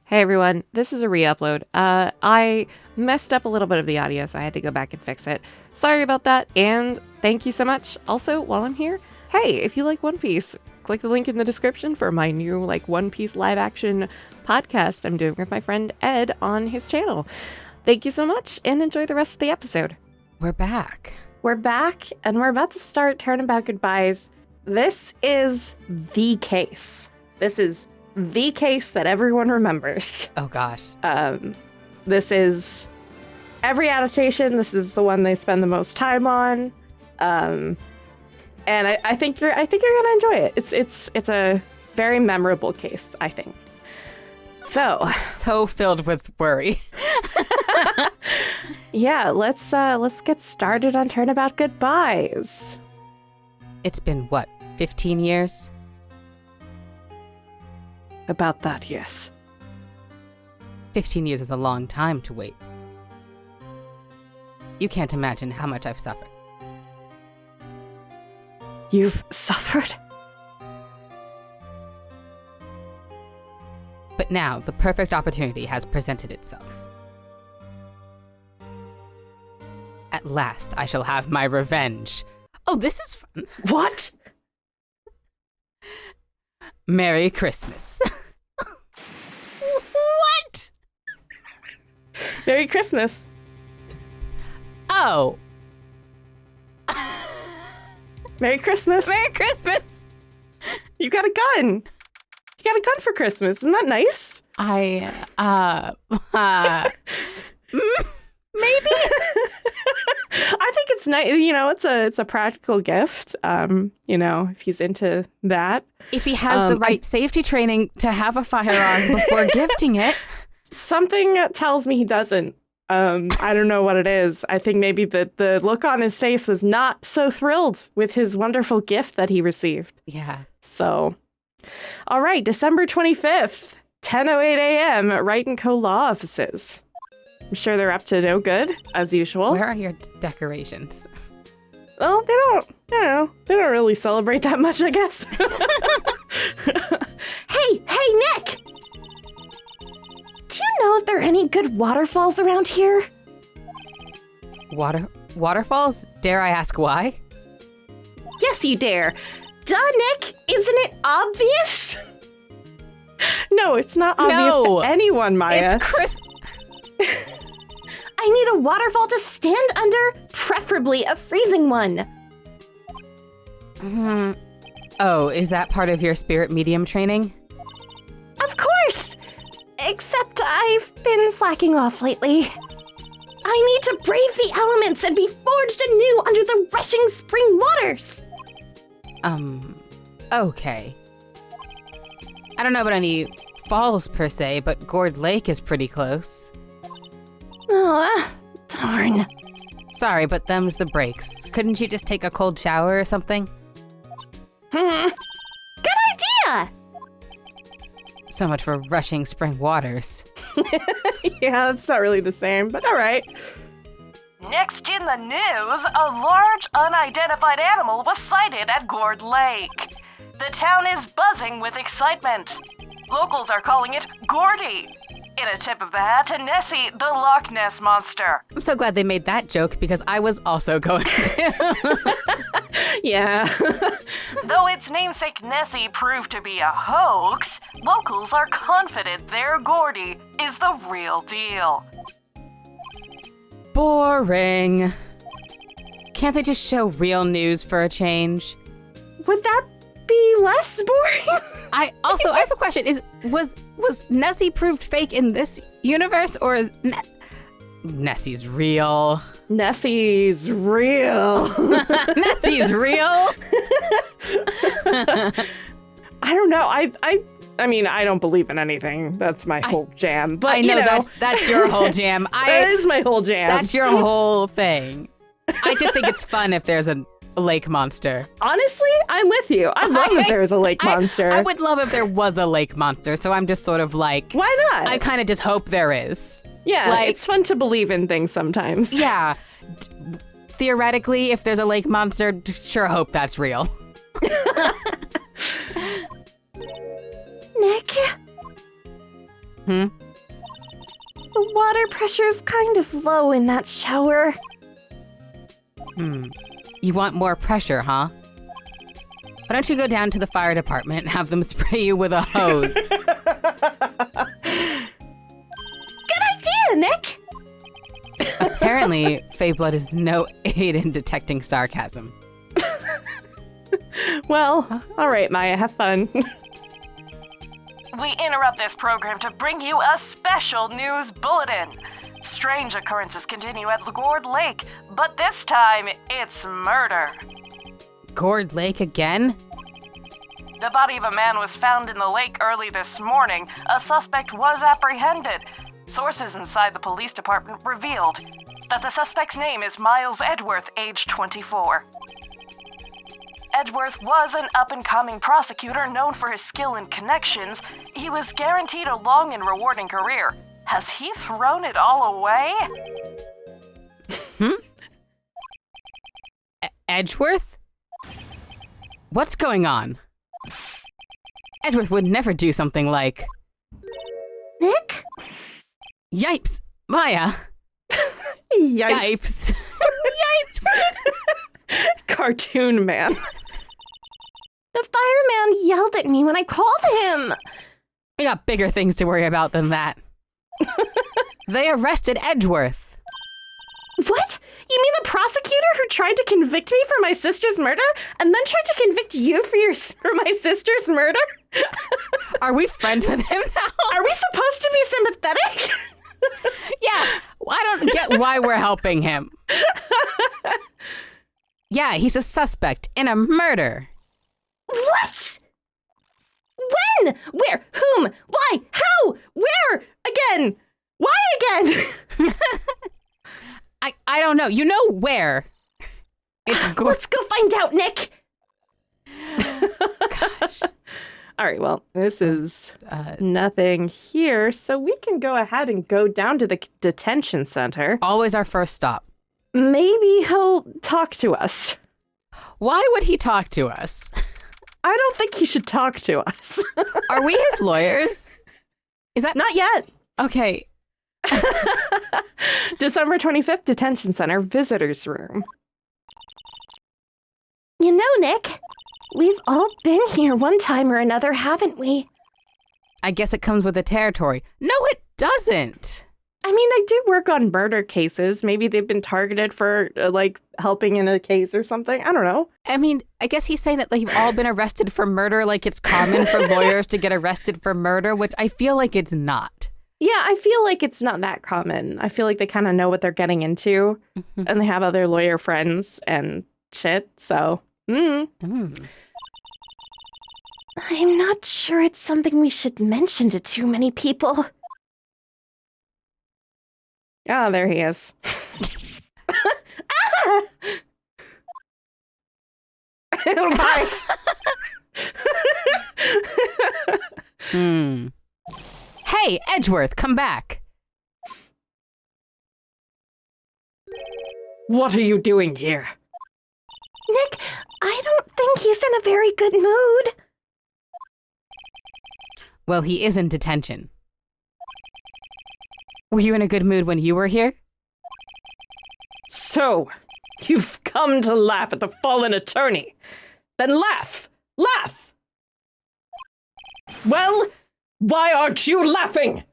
Hey everyone, this is a re-upload. I messed up a little bit of the audio, so I had to go back and fix it. Sorry about that, and thank you so much. Also, while I'm here, hey, if you like One Piece, click the link in the description for my new One Piece live action podcast I'm doing with my friend Ed on his channel. Thank you so much, and enjoy the rest of the episode. We're back. We're back, and we're about to start Turnabout Goodbyes. This is the case. This is the case that everyone remembers. Oh gosh. This is every adaptation. This is the one they spend the most time on, and I think you're gonna enjoy it. It's a very memorable case, I think. So filled with worry. Yeah, let's get started on Turnabout Goodbyes. It's been what, 15 years? About that, yes. 15 years is a long time to wait. You can't imagine how much I've suffered. You've suffered? But now, the perfect opportunity has presented itself. At last, I shall have my revenge. Oh, this is fun. What? Merry Christmas. What? Merry Christmas. Oh. Merry Christmas. Merry Christmas. You got a gun. You got a gun for Christmas. Isn't that nice? Maybe. I think it's nice. You know, it's a practical gift. If he's into that. If he has the right safety training to have a firearm before gifting it. Something tells me he doesn't. I don't know what it is. I think maybe the look on his face was not so thrilled with his wonderful gift that he received. Yeah. So, all right, December 25th, 10:08 a.m. at Wright & Co. law offices. I'm sure they're up to no good, as usual. Where are your decorations? Well, they don't really celebrate that much, I guess. Hey, Nick! Do you know if there are any good waterfalls around here? Waterfalls? Dare I ask why? Yes, you dare. Duh, Nick! Isn't it obvious? No, it's not obvious to anyone, Maya. It's I need a waterfall to stand under, preferably a freezing one. Oh, is that part of your spirit medium training? Of course! Except I've been slacking off lately. I need to brave the elements and be forged anew under the rushing spring waters. Okay. I don't know about any falls per se, but Gourd Lake is pretty close. Oh, darn. Sorry, but them's the breaks. Couldn't you just take a cold shower or something? Good idea! So much for rushing spring waters. Yeah, it's not really the same, but all right. Next in the news, a large unidentified animal was sighted at Gourd Lake. The town is buzzing with excitement. Locals are calling it Gordy. In a tip of the hat to Nessie, the Loch Ness Monster. I'm so glad they made that joke because I was also going to. Yeah. Though its namesake Nessie proved to be a hoax, locals are confident their Gordy is the real deal. Boring. Can't they just show real news for a change? Would that be less boring? I have a question. Was Nessie proved fake in this universe, or is Nessie's real? Nessie's real. Nessie's real? I don't know. I mean, I don't believe in anything. That's my whole jam. But I know, that's your whole jam. That is my whole jam. That's your whole thing. I just think it's fun if there's a lake monster. Honestly, I'm with you. I'd love if there was a lake monster. I would love if there was a lake monster, so I'm just sort of like... Why not? I kind of just hope there is. Yeah, it's fun to believe in things sometimes. Yeah. Theoretically, if there's a lake monster, sure hope that's real. Nick? Mm-hmm. The water pressure's kind of low in that shower. You want more pressure, huh? Why don't you go down to the fire department and have them spray you with a hose? Good idea, Nick! Apparently, Fey blood is no aid in detecting sarcasm. Well, all right, Maya, have fun. We interrupt this program to bring you a special news bulletin. Strange occurrences continue at Gourd Lake, but this time it's murder. Gourd Lake again? The body of a man was found in the lake early this morning. A suspect was apprehended. Sources inside the police department revealed that the suspect's name is Miles Edgeworth, age 24. Edgeworth was an up-and-coming prosecutor known for his skill and connections. He was guaranteed a long and rewarding career. Has he thrown it all away? Edgeworth? What's going on? Edgeworth would never do something like... Nick? Yipes! Maya! Yikes. Yipes! Yipes! Cartoon man. The fireman yelled at me when I called him. We got bigger things to worry about than that. They arrested Edgeworth. What? You mean the prosecutor who tried to convict me for my sister's murder and then tried to convict you for my sister's murder? Are we friends with him now? Are we supposed to be sympathetic? Yeah, I don't get why we're helping him. Yeah, he's a suspect in a murder. What? When? Where? Whom? Why? How? Where? Again? Why again? I don't know. You know where. Let's go find out, Nick. Gosh. All right, well, this is nothing here, so we can go ahead and go down to the detention center. Always our first stop. Maybe he'll talk to us. Why would he talk to us? I don't think he should talk to us. Are we his lawyers? Is that Not yet. okay? December 25th, detention center, visitors room. You know, Nick, we've all been here one time or another, haven't we? I guess it comes with the territory. No, it doesn't. I mean, they do work on murder cases. Maybe they've been targeted for, helping in a case or something. I don't know. I mean, I guess he's saying that you've all been arrested for murder, like it's common for lawyers to get arrested for murder, which I feel like it's not. Yeah, I feel like it's not that common. I feel like they kind of know what they're getting into, and they have other lawyer friends and shit, so... I'm not sure it's something we should mention to too many people. Oh, there he is. Bye. Hey, Edgeworth, come back. What are you doing here? Nick, I don't think he's in a very good mood. Well, he is in detention. Were you in a good mood when you were here? So, you've come to laugh at the fallen attorney. Then laugh! Laugh! Well, why aren't you laughing?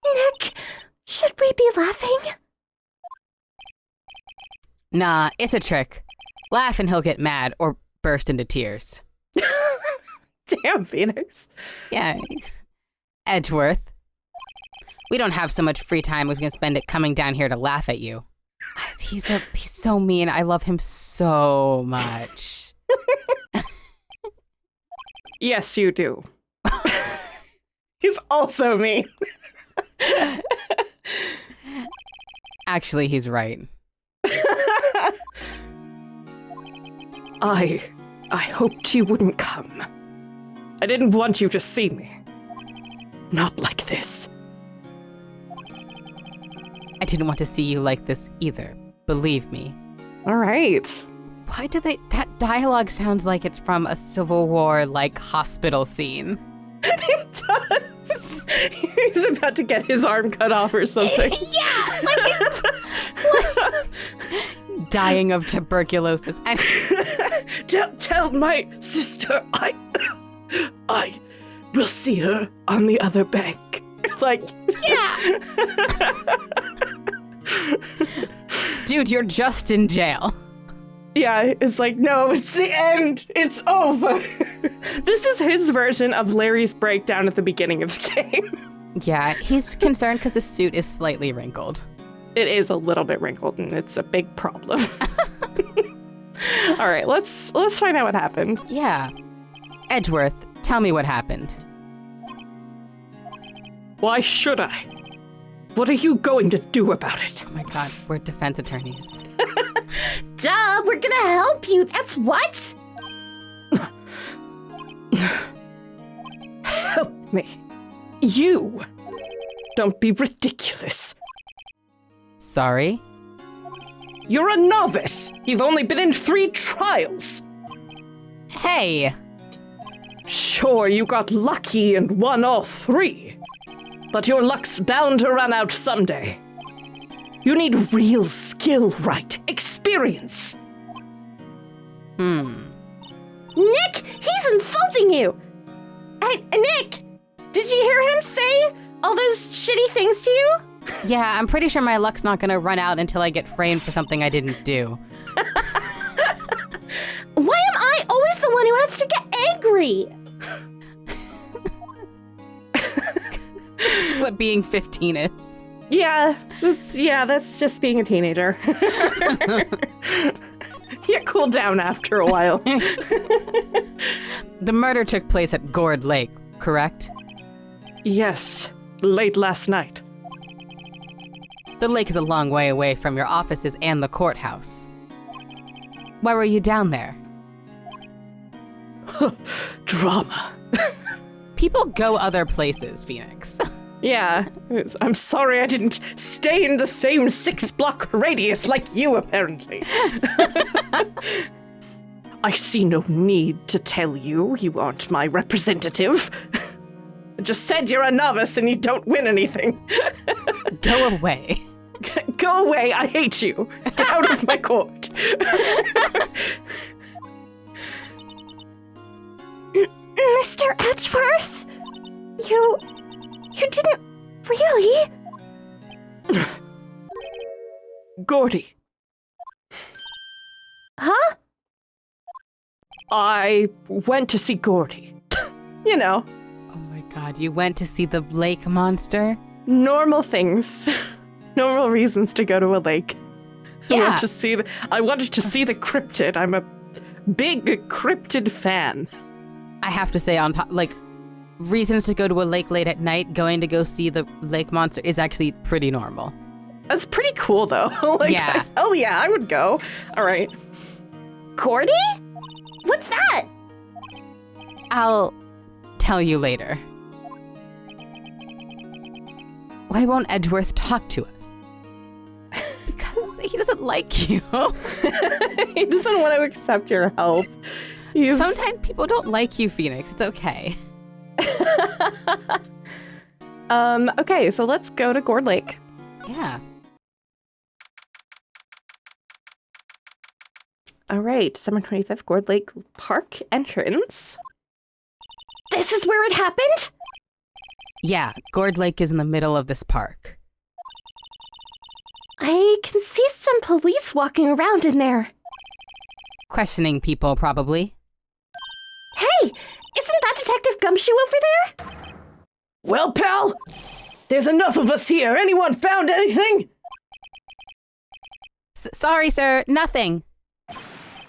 Nick, should we be laughing? Nah, it's a trick. Laugh and he'll get mad or burst into tears. Damn, Phoenix. Yeah. Edgeworth. We don't have so much free time if we can spend it coming down here to laugh at you. He's so mean. I love him so much. Yes, you do. He's also mean. Actually, he's right. I hoped you wouldn't come. I didn't want you to see me. Not like this. I didn't want to see you like this either. Believe me. All right. Why do that dialogue sounds like it's from a Civil War, hospital scene? It does. He's about to get his arm cut off or something. Yeah, Dying of tuberculosis. And Tell my sister I will see her on the other bank. Like, yeah. dude, you're just in jail. yeah, it's like, no, it's the end. It's over. This is his version of Larry's breakdown at the beginning of the game. Yeah, he's concerned because his suit is slightly wrinkled. It is a little bit wrinkled, and it's a big problem. All right, let's find out what happened. Yeah. Edgeworth, tell me what happened. Why should I? What are you going to do about it? Oh my god, we're defense attorneys. Duh, we're gonna help you. That's what? Help me. You. Don't be ridiculous. Sorry? You're a novice. You've only been in 3 trials. Hey! Sure, you got lucky and won all 3. But your luck's bound to run out someday. You need real skill, Wright. Experience. Nick, he's insulting you. Hey, Nick, did you hear him say all those shitty things to you? Yeah, I'm pretty sure my luck's not gonna run out until I get framed for something I didn't do. Why am I always the one who has to get angry? This is what being 15 is. Yeah, that's just being a teenager. You cool down after a while. The murder took place at Gourd Lake, correct? Yes, late last night. The lake is a long way away from your offices and the courthouse. Why were you down there? Drama. People go other places, Phoenix. Yeah, I'm sorry I didn't stay in the same 6-block radius like you, apparently. I see no need to tell you you aren't my representative. I just said you're a novice and you don't win anything. Go away. Go away, I hate you. Get out of my court. Mr. Edgeworth? You didn't really? Gordy. Huh? I went to see Gordy. You know, Oh my god, you went to see the lake monster? normal things. Normal reasons to go to a lake. Yeah. I wanted to see the cryptid. I'm a big cryptid fan. I have to say, on top, like, reasons to go to a lake late at night, going to go see the lake monster is actually pretty normal. That's pretty cool, though. Like, Yeah. hell yeah, I would go. All right. Gordy? What's that? I'll tell you later. Why won't Edgeworth talk to us? Because he doesn't like you. He doesn't want to accept your help. Sometimes people don't like you, Phoenix. It's okay. Okay, so let's go to Gourd Lake. Yeah. All right, December 25th, Gourd Lake Park entrance. This is where it happened? Yeah, Gourd Lake is in the middle of this park. I can see some police walking around in there. Questioning people, probably. Hey, isn't that Detective Gumshoe over there? Well, pal, there's enough of us here. Anyone found anything? Sorry, sir, nothing.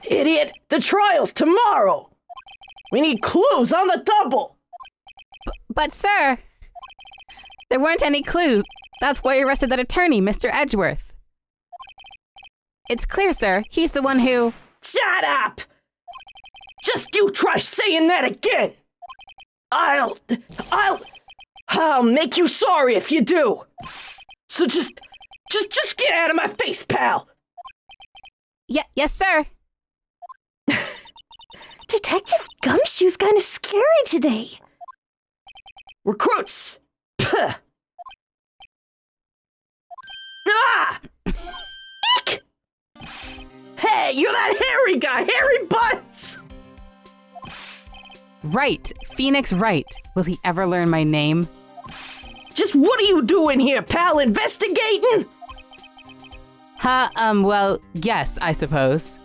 Idiot, the trial's tomorrow. We need clues on the double. But, sir, there weren't any clues. That's why you arrested that attorney, Mr. Edgeworth. It's clear, sir. He's the one who... Shut up! Just you try saying that again. I'll make you sorry if you do. So just get out of my face, pal. Yes, sir. Detective Gumshoe's kind of scary today. Recruits, Puh. Ah! Eek! Hey, you're that hairy guy, Hairy Butts! Right, Phoenix Wright. Will he ever learn my name? Just what are you doing here, pal? Investigating? Well, yes, I suppose.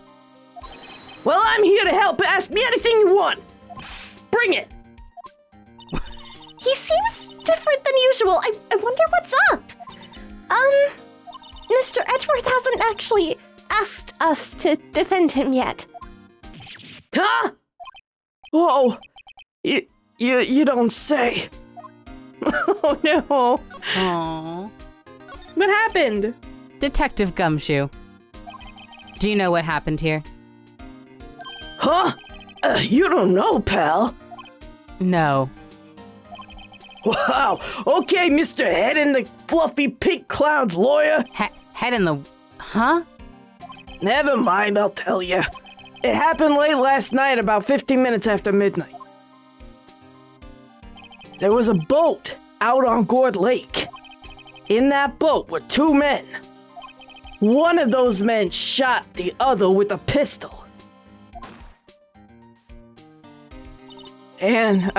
Well, I'm here to help. Ask me anything you want. Bring it. He seems different than usual. I wonder what's up. Mr. Edgeworth hasn't actually asked us to defend him yet. Huh? Whoa. You don't say. Oh, no. Aww. What happened? Detective Gumshoe. Do you know what happened here? Huh? You don't know, pal. No. Wow. Okay, Mr. Head in the fluffy pink clown's lawyer. Head in the... Huh? Never mind, I'll tell you. It happened late last night, about 15 minutes after midnight. There was a boat out on Gourd Lake. In that boat were two men. One of those men shot the other with a pistol. And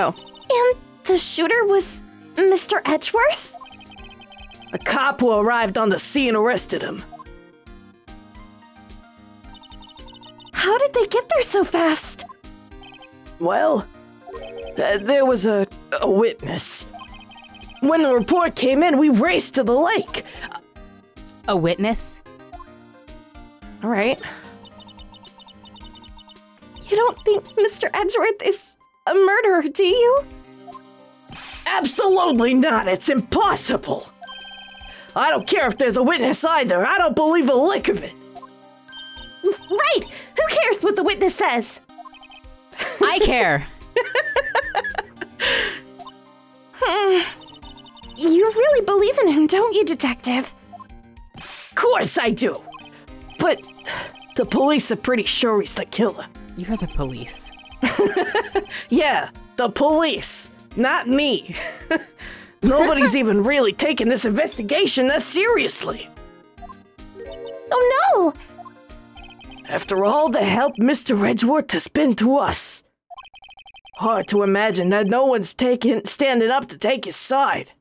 The shooter was Mr. Edgeworth? a cop who arrived on the scene arrested him. How did they get there so fast? Well, there was a witness. When the report came in, we raced to the lake. A witness? All right. You don't think Mr. Edgeworth is a murderer, do you? Absolutely not. It's impossible. I don't care if there's a witness either. I don't believe a lick of it. Right! Who cares what the witness says? I care. You really believe in him, don't you, Detective? Of course I do. But the police are pretty sure he's the killer. You're the police. Yeah, the police. Not me. Nobody's even really taking this investigation that seriously. Oh no! After all the help Mr. Edgeworth has been to us. Hard to imagine that no one's standing up to take his side.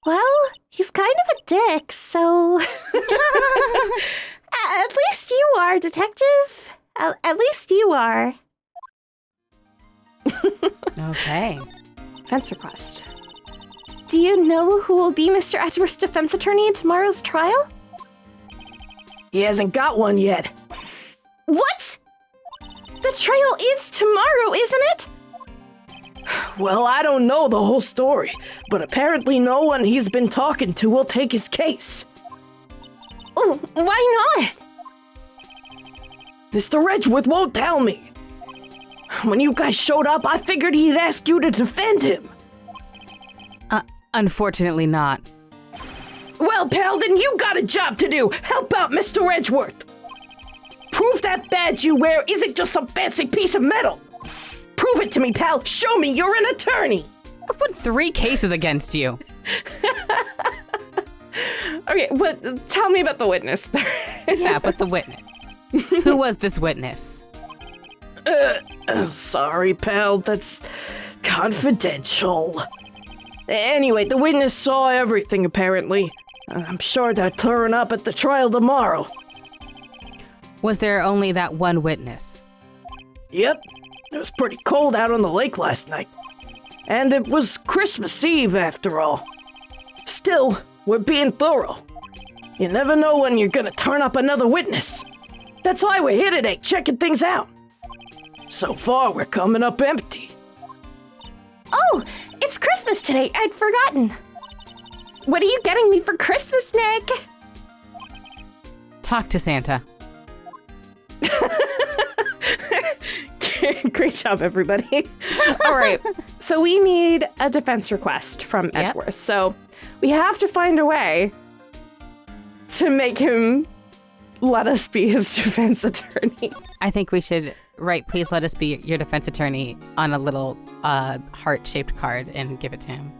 Well, he's kind of a dick, so... At least you are, Detective. At least you are. Okay. Defense request. Do you know who will be Mr. Edgeworth's defense attorney in tomorrow's trial? He hasn't got one yet. What? The trial is tomorrow, isn't it? Well, I don't know the whole story, but apparently no one he's been talking to will take his case. Oh, why not? Mr. Edgeworth won't tell me. When you guys showed up, I figured he'd ask you to defend him. Unfortunately not. Well, pal, then you got a job to do. Help out Mr. Edgeworth. Prove that badge you wear isn't just some fancy piece of metal. Prove it to me, pal. Show me you're an attorney. I've put 3 cases against you. Okay, but tell me about the witness. Yeah, but the witness. Who was this witness? Sorry, pal. That's confidential. Anyway, the witness saw everything, apparently. I'm sure they'll turn up at the trial tomorrow. Was there only that one witness? Yep. It was pretty cold out on the lake last night. And it was Christmas Eve, after all. Still, we're being thorough. You never know when you're gonna turn up another witness. That's why we're here today, checking things out. So far, we're coming up empty. Oh, it's Christmas today. I'd forgotten. What are you getting me for Christmas, Nick? Talk to Santa. Great job, everybody. All right. So we need a defense request from Yep. Edgeworth. So we have to find a way to make him let us be his defense attorney. I think we should write, please let us be your defense attorney on a little heart-shaped card and give it to him.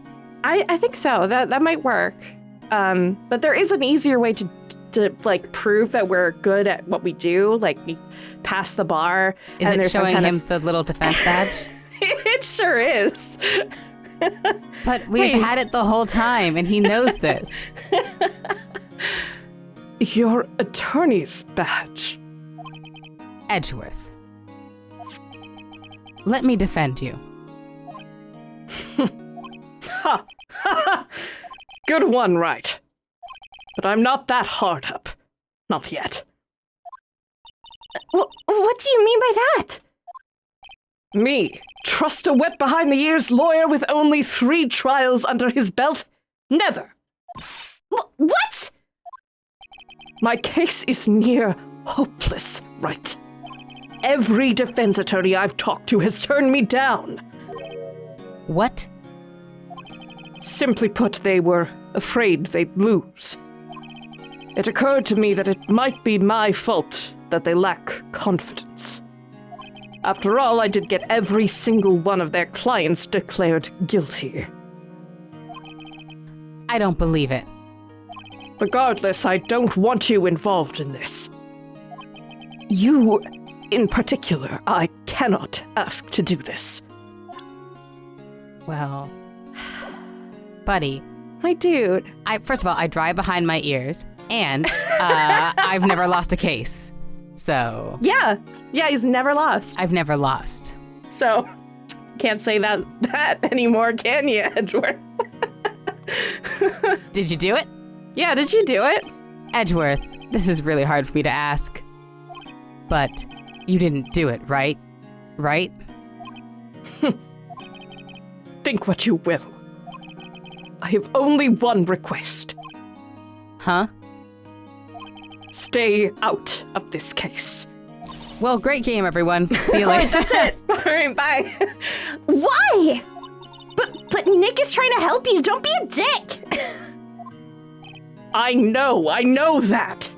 I think so. That might work. But there is an easier way to like prove that we're good at what we do. Like we pass the bar. Is and it there's showing some him the little defense badge? It sure is. But we've had it the whole time, and he knows this. Your attorney's badge. Edgeworth. Let me defend you. Ha! Ha! Good one, Wright. But I'm not that hard up. Not yet. What do you mean by that? Me, trust a wet behind-the-ears lawyer with only 3 trials under his belt? Never. What? My case is near hopeless, Wright. Every defense attorney I've talked to has turned me down. What? Simply put, they were afraid they'd lose. It occurred to me that it might be my fault that they lack confidence. After all, I did get every single one of their clients declared guilty. I don't believe it. Regardless, I don't want you involved in this. You, in particular, I cannot ask to do this. Well, buddy, My dude. first of all, I drive behind my ears, and I've never lost a case. So Yeah, he's never lost. I've never lost. So can't say that anymore, can you, Edgeworth? Did you do it? Yeah, did you do it? Edgeworth, this is really hard for me to ask. But you didn't do it, right? Right? Think what you will. I have only one request. Huh? Stay out of this case. Well, great game, everyone. See you later. That's it. All right, bye. Why? But Nick is trying to help you. Don't be a dick. I know that.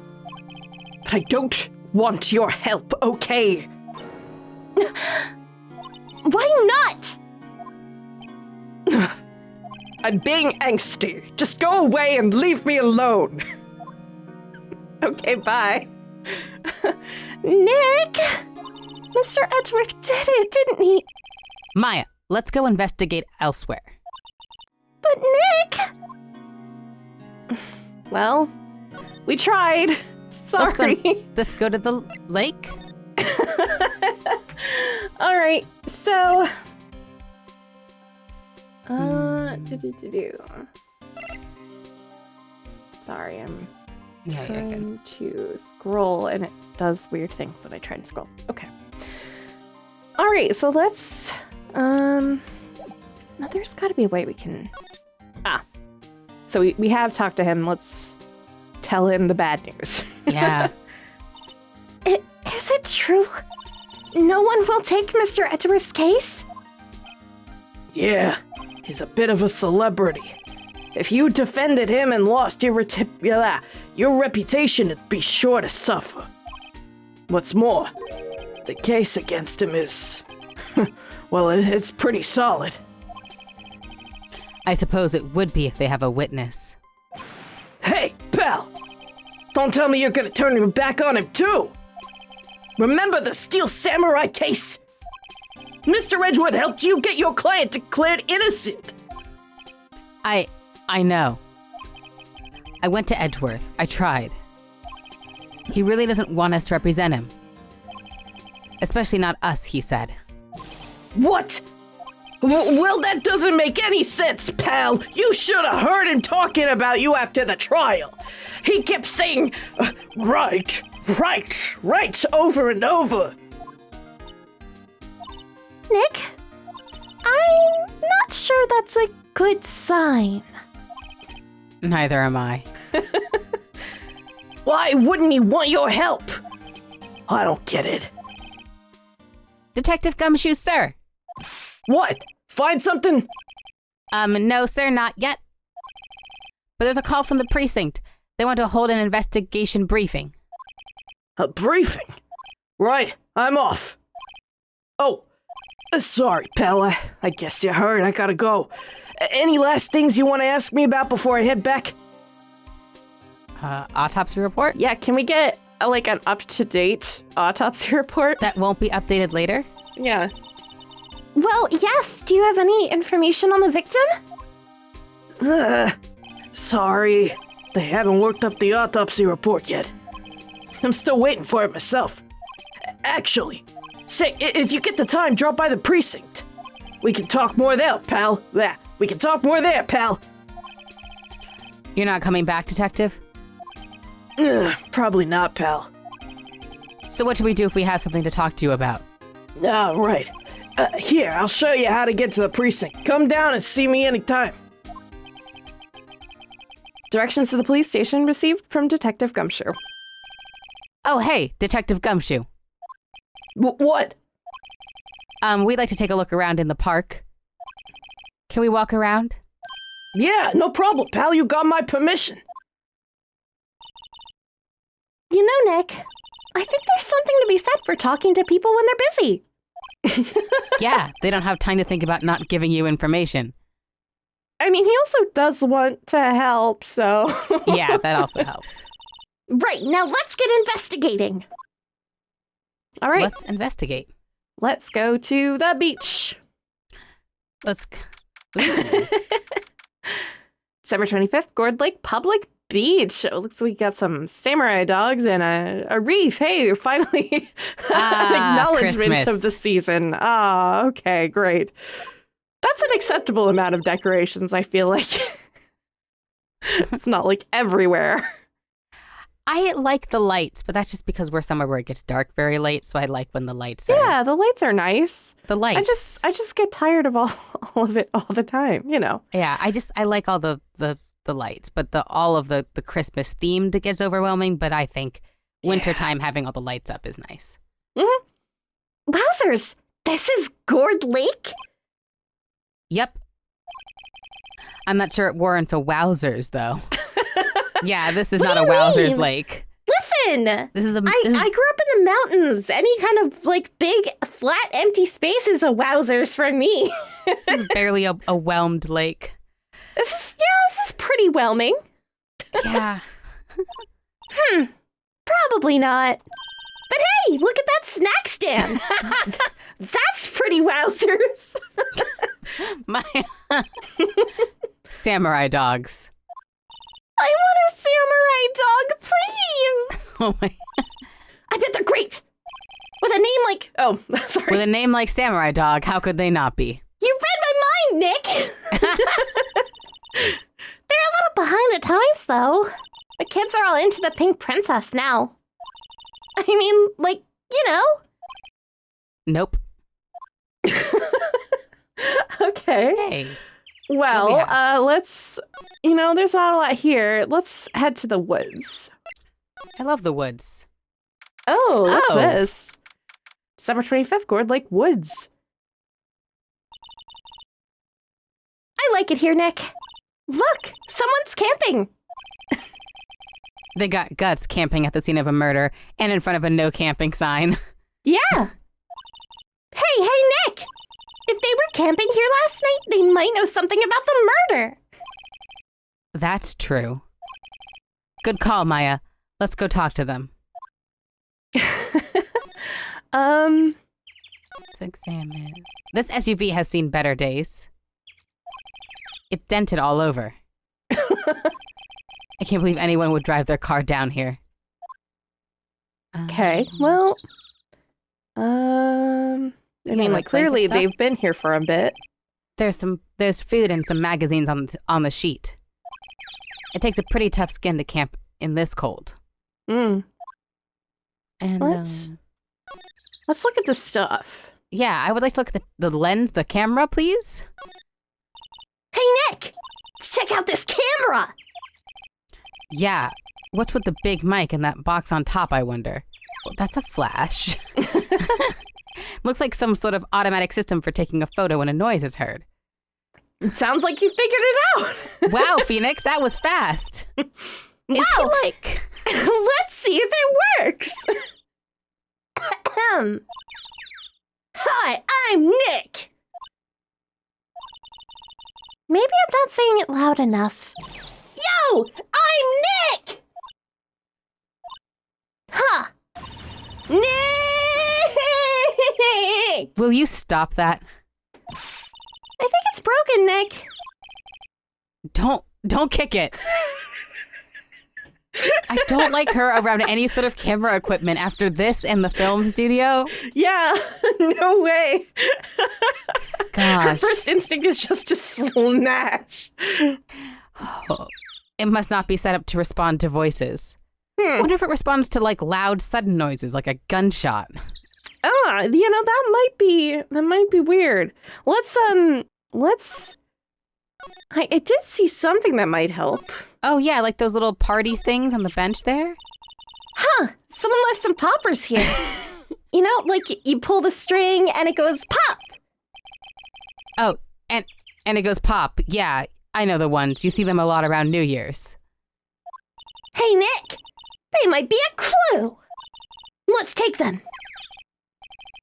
But I don't want your help, okay? Why not? I'm being angsty. Just go away and leave me alone. Okay, bye. Nick! Mr. Edgeworth did it, didn't he? Maya, let's go investigate elsewhere. But Nick! Well, we tried. Sorry. Let's go to the lake. All right, so. Sorry, I'm Yeah, good. trying to scroll, and it does weird things when I try to scroll. Okay. All right, so let's. Now there's got to be a way we can. So we have talked to him. Let's tell him the bad news. Yeah. Is it true? No one will take Mr. Edgeworth's case? Yeah, he's a bit of a celebrity. If you defended him and lost your reputation, it'd be sure to suffer. What's more, the case against him is, well, it's pretty solid. I suppose it would be if they have a witness. Hey, pal! Don't tell me you're gonna turn your back on him, too! Remember the Steel Samurai case? Mr. Edgeworth helped you get your client declared innocent! I know. I went to Edgeworth. I tried. He really doesn't want us to represent him. Especially not us, he said. What? Well, that doesn't make any sense, pal. You should have heard him talking about you after the trial. He kept saying, right, over and over. Nick, I'm not sure that's a good sign. Neither am I. Why wouldn't he want your help? I don't get it. Detective Gumshoe, sir. What? Find something? No, sir, not yet. But there's a call from the precinct. They want to hold an investigation briefing. A briefing? Right, I'm off. Oh, sorry, pal. I guess you heard. I gotta go. Any last things you want to ask me about before I head back? Autopsy report? Yeah, can we get an up-to-date autopsy report? That won't be updated later? Yeah. Well, yes. Do you have any information on the victim? Sorry. They haven't worked up the autopsy report yet. I'm still waiting for it myself. Actually, say, if you get the time, drop by the precinct. We can talk more there, pal. Yeah, we can talk more there, pal. You're not coming back, Detective? Probably not, pal. So what should we do if we have something to talk to you about? Right. Here, I'll show you how to get to the precinct. Come down and see me anytime. Directions to the police station received from Detective Gumshoe. Oh, hey, Detective Gumshoe. What? We'd like to take a look around in the park. Can we walk around? Yeah, no problem, pal. You got my permission. You know, Nick, I think there's something to be said for talking to people when they're busy. Yeah, they don't have time to think about not giving you information. I mean, he also does want to help, so... Yeah, that also helps. Right, now let's get investigating. All right, Let's investigate. let's go to the beach. Let's... December 25th, Gourd Lake Public Beach. It looks like we got some samurai dogs and a wreath. Hey, finally an acknowledgement Christmas. of the season. Ah, okay, great. That's an acceptable amount of decorations, I feel like. It's not like everywhere. I like the lights, but that's just because we're somewhere where it gets dark very late, so I like when the lights are... Yeah, the lights are nice. The lights. I just get tired of all of it all the time, you know. Yeah, I like all the lights, but all of the Christmas themed gets overwhelming, but I think wintertime having all the lights up is nice. Mm-hmm. Wowzers, this is Gourd Lake? Yep. I'm not sure it warrants a wowzers, though. Yeah, this is What not a do you wowzers mean? lake. Listen, This is a... I grew up in the mountains. Any kind of big, flat, empty space is a wowzers for me. This is barely a whelmed lake. This is pretty whelming. Yeah. Probably not. But hey, look at that snack stand. That's pretty wowzers. My samurai dogs. I want a samurai dog, please. Oh my. I bet they're great. With a name like... Oh, sorry. With a name like Samurai Dog, how could they not be? You read my mind, Nick. They're a little behind the times, though. The kids are all into the Pink Princess now. I mean, you know. Nope. Okay. Hey. Well, What do we let's, there's not a lot here. Let's head to the woods. I love the woods. Oh, what's Oh. this? December 25th, Gourd Lake Woods. I like it here, Nick. Look, someone's camping. They got guts camping at the scene of a murder and in front of a no camping sign. Yeah. Hey, Nick. If they were camping here last night, they might know something about the murder. That's true. Good call, Maya. Let's go talk to them. Let's examine. This SUV has seen better days. It's dented all over. I can't believe anyone would drive their car down here. Okay, well, I mean, like clearly blanket stuff? they've been here for a bit. There's food and some magazines on the sheet. It takes a pretty tough skin to camp in this cold. Mm. And Let's look at the stuff. yeah, I would like to look at the lens, the camera, please. Hey, Nick. Check out this camera. Yeah, what's with the big mic and that box on top, I wonder? Well, that's a flash. Looks like some sort of automatic system for taking a photo when a noise is heard. It sounds like you figured it out. Wow, Phoenix, that was fast. Is he like... Let's see if it works. Hi, I'm Nick. Maybe I'm not saying it loud enough. Yo! I'm Nick! Huh. Nick! Will you stop that? I think it's broken, Nick. Don't kick it. I don't like her around any sort of camera equipment after this and the film studio. Yeah, no way. Her Gosh. first instinct is just to smash. It must not be set up to respond to voices. I wonder if it responds to like loud sudden noises, like a gunshot. That might be weird. I did see something that might help. Oh yeah, like those little party things on the bench there? Huh. Someone left some poppers here. You know, like you pull the string and it goes pop. Oh, and it goes pop. Yeah, I know the ones. You see them a lot around New Year's. Hey, Nick. They might be a clue. Let's take them.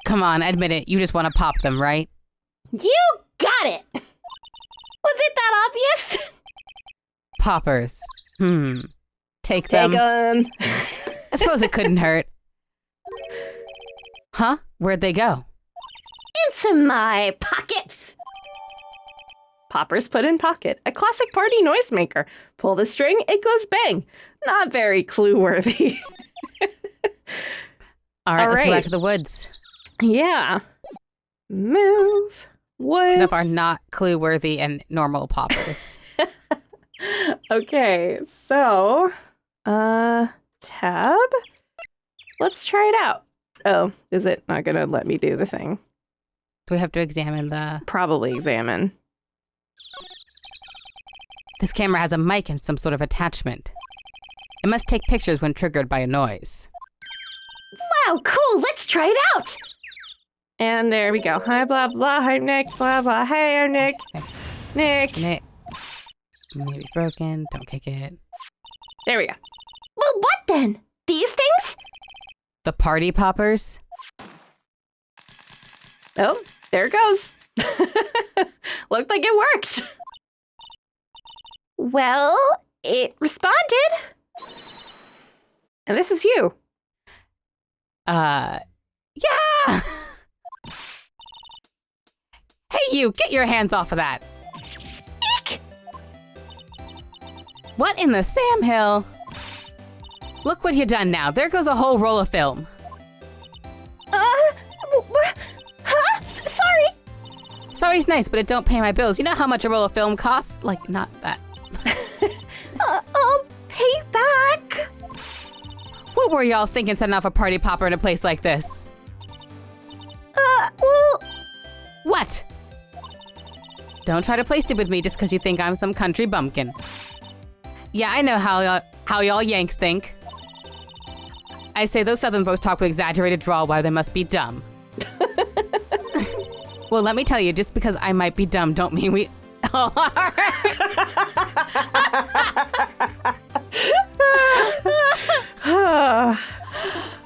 Come on, admit it. You just want to pop them, right? You got it. Was it that obvious? Poppers. Take Take them. 'em. I suppose it couldn't hurt. Huh? Where'd they go? Into my pockets. Poppers put in pocket. A classic party noisemaker. Pull the string, it goes bang. Not very clue-worthy. All right, All let's go right. back to the woods. Yeah. Move. Woods. Enough are not clue-worthy and normal poppers. Okay, so, tab. Let's try it out. Oh, is it not gonna let me do the thing? Do we have to examine the... Probably examine. This camera has a mic and some sort of attachment. It must take pictures when triggered by a noise. Wow, cool. Let's try it out. And there we go. Hi, blah, blah. Hi, Nick. Blah, blah. Hey, I'm Nick. Okay. Nick. Nick. Maybe broken. Don't kick it. There we go. Well, what then? These things? The party poppers? Oh, there it goes. Looked like it worked. Well, it responded. And this is you. Yeah! Hey, you! Get your hands off of that! Eek! What in the Sam Hill? Look what you done now. There goes a whole roll of film. Huh? Sorry. Sorry's nice, but it don't pay my bills. You know how much a roll of film costs? Like, not that. I'll pay back. What were y'all thinking setting off a party popper in a place like this? Well, What? Don't try to play stupid with me just because you think I'm some country bumpkin. Yeah, I know how y'all Yanks think. I say those Southern folks talk with exaggerated drawl while they must be dumb. Well, let me tell you, just because I might be dumb don't mean we all are.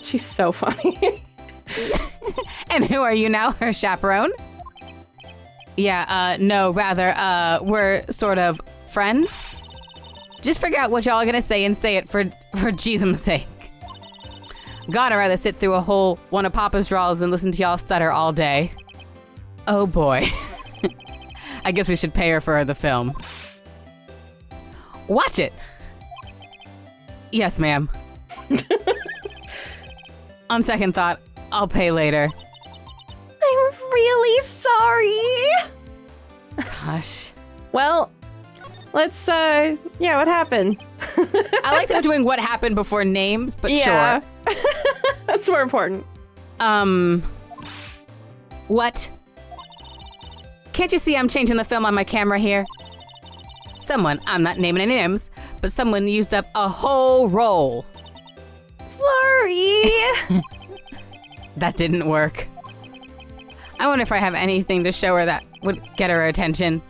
She's so funny. And who are you now, her chaperone? Yeah, no, rather, we're sort of friends. Just figure out what y'all are gonna say and say it for Jesus' sake. God, I'd rather sit through a whole one of Papa's draws than listen to y'all stutter all day. Oh boy. I guess we should pay her for the film. Watch it! Yes, ma'am. On second thought, I'll pay later. I'm really sorry. Gosh. Well, let's, yeah, what happened? I like that they're doing what happened before names, but Yeah. sure. That's more important. What? Can't you see I'm changing the film on my camera here? Someone, I'm not naming any names, but someone used up a whole roll. Sorry. That didn't work. I wonder if I have anything to show her that would get her attention.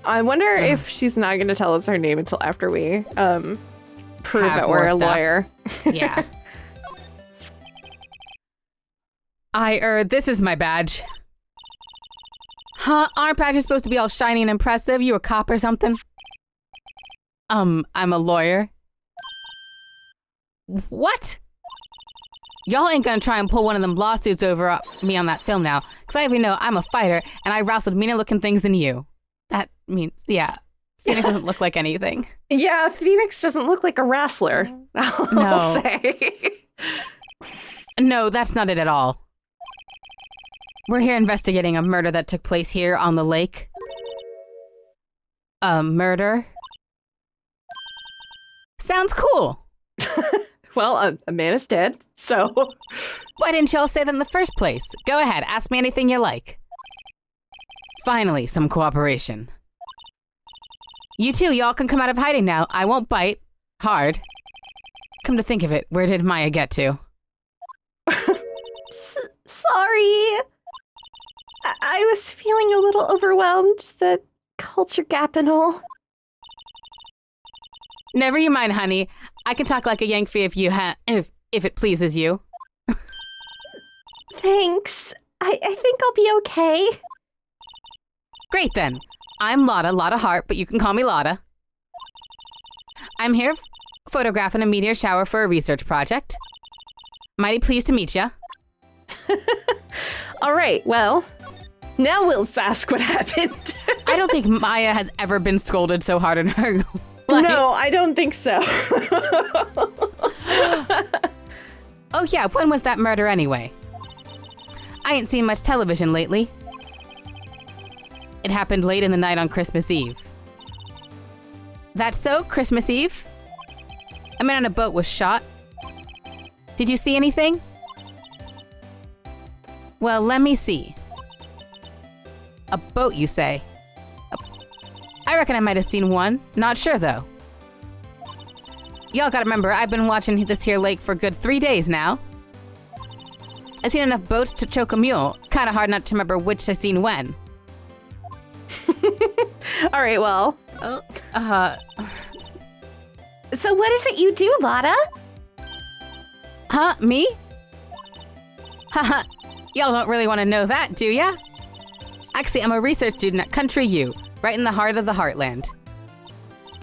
I wonder if she's not going to tell us her name until after we prove Have that we're more a stuff. lawyer. Yeah. This is my badge. Huh? Aren't badges supposed to be all shiny and impressive? You a cop or something? I'm a lawyer. What? Y'all ain't gonna try and pull one of them lawsuits over me on that film now, because I even know I'm a fighter and I wrestled meaner looking things than you. That means, yeah, Phoenix doesn't look like anything. Yeah, Phoenix doesn't look like a wrestler, I'll say. No, that's not it at all. We're here investigating a murder that took place here on the lake. A murder? Sounds cool. Well, a man is dead, so... Why didn't y'all say that in the first place? Go ahead, ask me anything you like. Finally, some cooperation. You two, y'all can come out of hiding now. I won't bite. Hard. Come to think of it, where did Maya get to? Sorry. I was feeling a little overwhelmed, the culture gap and all. Never you mind, honey. I can talk like a Yankee if if it pleases you. Thanks. I think I'll be okay. Great then. I'm Lotta Hart, but you can call me Lotta. I'm here photographing a meteor shower for a research project. Mighty pleased to meet ya. All right, well, now we'll ask what happened. I don't think Maya has ever been scolded so hard in her life. No, I don't think so. Oh yeah, when was that murder anyway? I ain't seen much television lately. It happened late in the night on Christmas Eve. That's so? Christmas Eve? A man on a boat was shot. Did you see anything? Well, let me see. A boat, you say? I reckon I might have seen one. Not sure, though. Y'all gotta remember, I've been watching this here lake for a good 3 days now. I've seen enough boats to choke a mule. Kinda hard not to remember which I seen when. All right, well. So what is it you do, Lotta? Huh? Me? Haha. Y'all don't really want to know that, do ya? Actually, I'm a research student at Country U, right in the heart of the Heartland.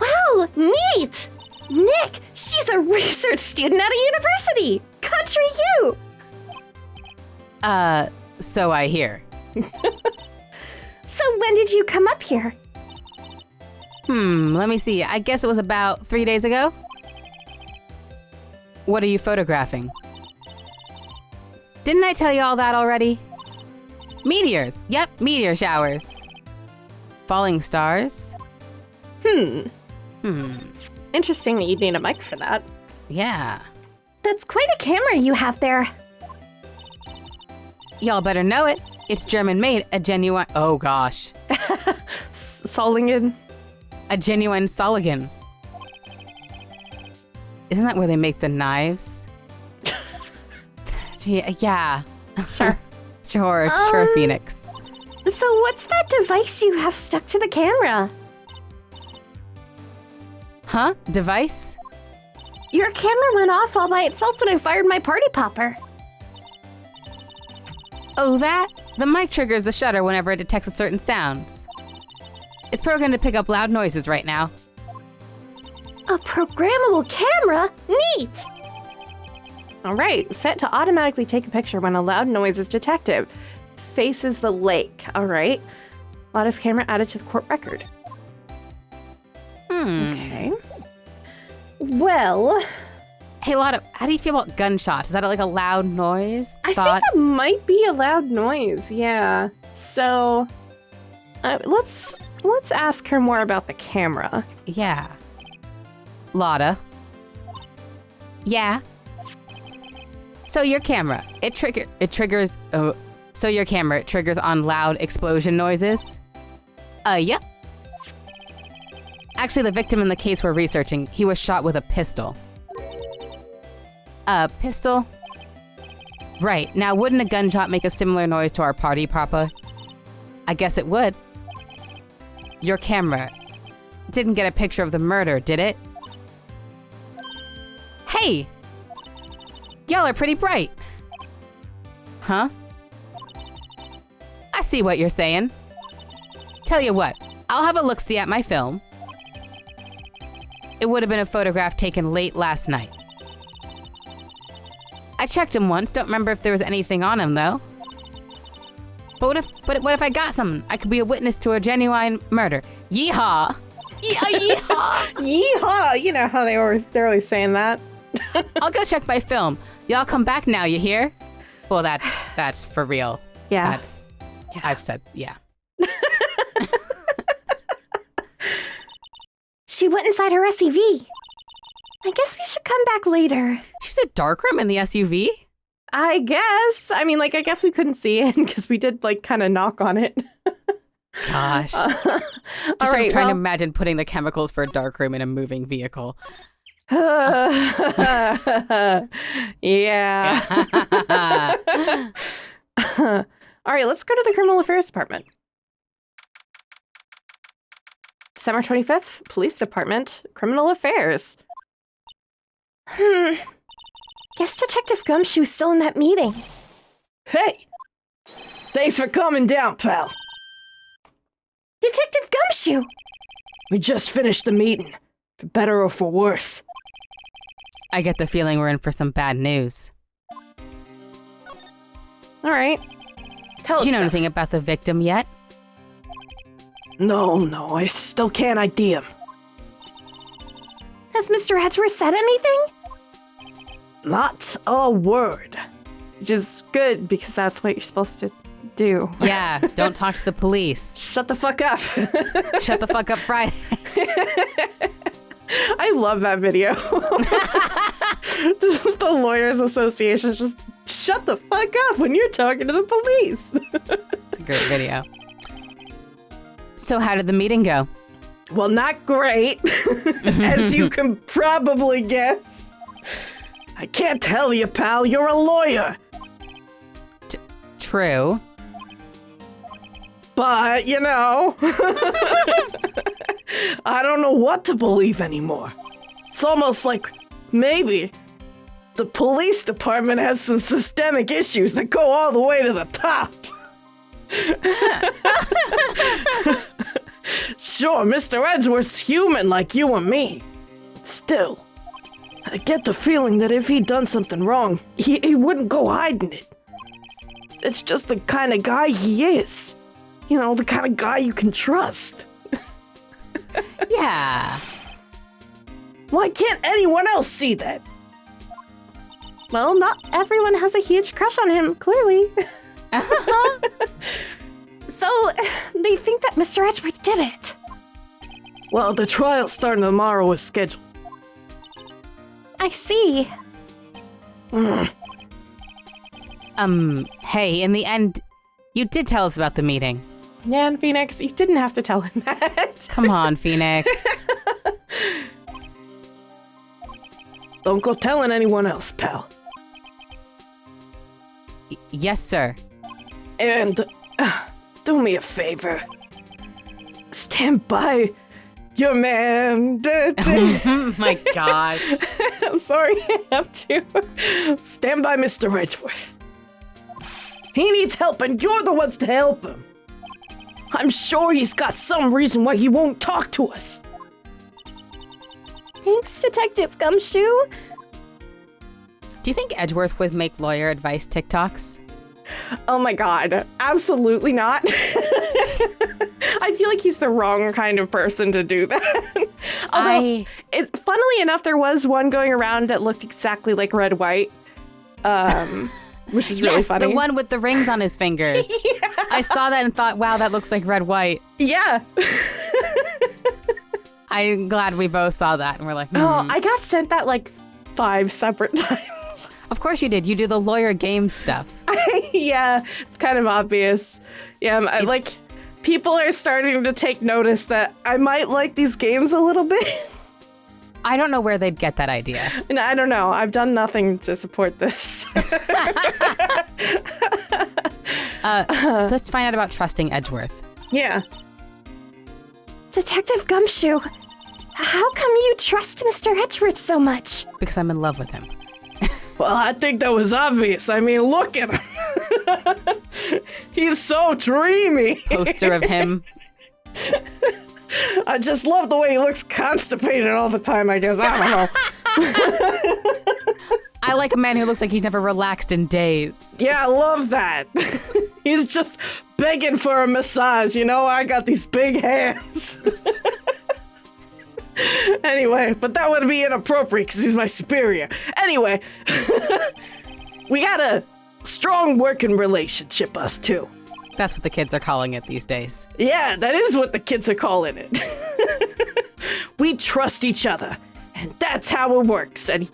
Wow, neat! Nick, she's a research student at a university! Country U! So I hear. So when did you come up here? Let me see. I guess it was about 3 days ago. What are you photographing? Didn't I tell you all that already? Meteors. Yep, meteor showers. Falling stars. Interesting that you'd need a mic for that. Yeah. That's quite a camera you have there. Y'all better know it. It's German made, a genuine... Oh, gosh. Solingen. A genuine Soligan. Isn't that where they make the knives? Yeah. Sure. Sure, Phoenix. So what's that device you have stuck to the camera? Huh? Device? Your camera went off all by itself when I fired my party popper. Oh, that? The mic triggers the shutter whenever it detects a certain sounds. It's programmed to pick up loud noises right now. A programmable camera? Neat! All right, set to automatically take a picture when a loud noise is detected. Faces the lake. All right. Lotta's camera added to the court record. Okay. Well, Hey, Lotta, how do you feel about gunshots? Is that like a loud noise? I think that might be a loud noise. Yeah. So, let's ask her more about the camera. Yeah. Lotta. Yeah. So your camera, it triggers on loud explosion noises? Yep. Actually, the victim in the case we're researching, he was shot with a pistol. A pistol? Right. Now, wouldn't a gunshot make a similar noise to our party popper? I guess it would. Your camera didn't get a picture of the murder, did it? Hey! Y'all are pretty bright. Huh? I see what you're saying. Tell you what, I'll have a look-see at my film. It would have been a photograph taken late last night. I checked him once, don't remember if there was anything on him though. But what if I got something? I could be a witness to a genuine murder. Yeehaw! Yeehaw! Yeehaw! You know how they're always saying that. I'll go check my film. Y'all come back now, you hear? Well, that's for real. Yeah. I've said, yeah. She went inside her SUV. I guess we should come back later. She's a darkroom in the SUV? I guess. I mean, I guess we couldn't see it because we did, kind of knock on it. Gosh. All I'm right. trying to imagine putting the chemicals for a darkroom in a moving vehicle. Yeah. All right, let's go to the Criminal Affairs Department. December 25th, Police Department, Criminal Affairs. Guess Detective Gumshoe's still in that meeting. Hey! Thanks for coming down, pal. Detective Gumshoe! We just finished the meeting, for better or for worse. I get the feeling we're in for some bad news. All right. Tell us. Do you know stuff. anything about the victim yet? No, I still can't ID him. Has Mr. Edgeworth said anything? Not a word. Which is good because that's what you're supposed to do. Yeah, don't talk to the police. Shut the fuck up. Shut the fuck up, Friday. I love that video. Just the Lawyers Association just shut the fuck up when you're talking to the police. It's a great video. So how did the meeting go? Well, not great, as you can probably guess. I can't tell you, pal, you're a lawyer. True. But, I don't know what to believe anymore. It's almost like maybe the police department has some systemic issues that go all the way to the top. Sure, Mr. Edgeworth's human like you and me. Still, I get the feeling that if he'd done something wrong, he wouldn't go hiding it. It's just the kind of guy he is. The kind of guy you can trust. Yeah. Why can't anyone else see that? Well, not everyone has a huge crush on him, clearly. So, they think that Mr. Edgeworth did it. Well, the trial's starting tomorrow as scheduled. I see. Hey, in the end, you did tell us about the meeting. Yeah, and Phoenix, you didn't have to tell him that. Come on, Phoenix. Don't go telling anyone else, pal. Yes, sir. And do me a favor. Stand by your man. My God. I'm sorry, I have to. Stand by Mr. Edgeworth. He needs help and you're the ones to help him. I'm sure he's got some reason why he won't talk to us. Thanks, Detective Gumshoe. Do you think Edgeworth would make lawyer advice TikToks? Oh my god, absolutely not. I feel like he's the wrong kind of person to do that. Although, funnily enough, there was one going around that looked exactly like Red White, which is really funny. The one with the rings on his fingers. Yeah. I saw that and thought, wow, that looks like Red White. Yeah. I'm glad we both saw that and we're like, Oh, I got sent that 5 separate times. Of course you did. You do the lawyer game stuff. Yeah, it's kind of obvious. Yeah, people are starting to take notice that I might like these games a little bit. I don't know where they'd get that idea. And I don't know. I've done nothing to support this. Let's find out about trusting Edgeworth. Yeah. Detective Gumshoe, how come you trust Mr. Edgeworth so much? Because I'm in love with him. Well, I think that was obvious. I mean, look at him. He's so dreamy. Poster of him I just love the way he looks constipated all the time, I guess. I don't know. I like a man who looks like he's never relaxed in days. Yeah, I love that. He's just begging for a massage, you know? I got these big hands. Anyway, but that would be inappropriate because he's my superior. Anyway, we got a strong working relationship, us two. That's what the kids are calling it these days. Yeah, that is what the kids are calling it. We trust each other, and that's how it works. And he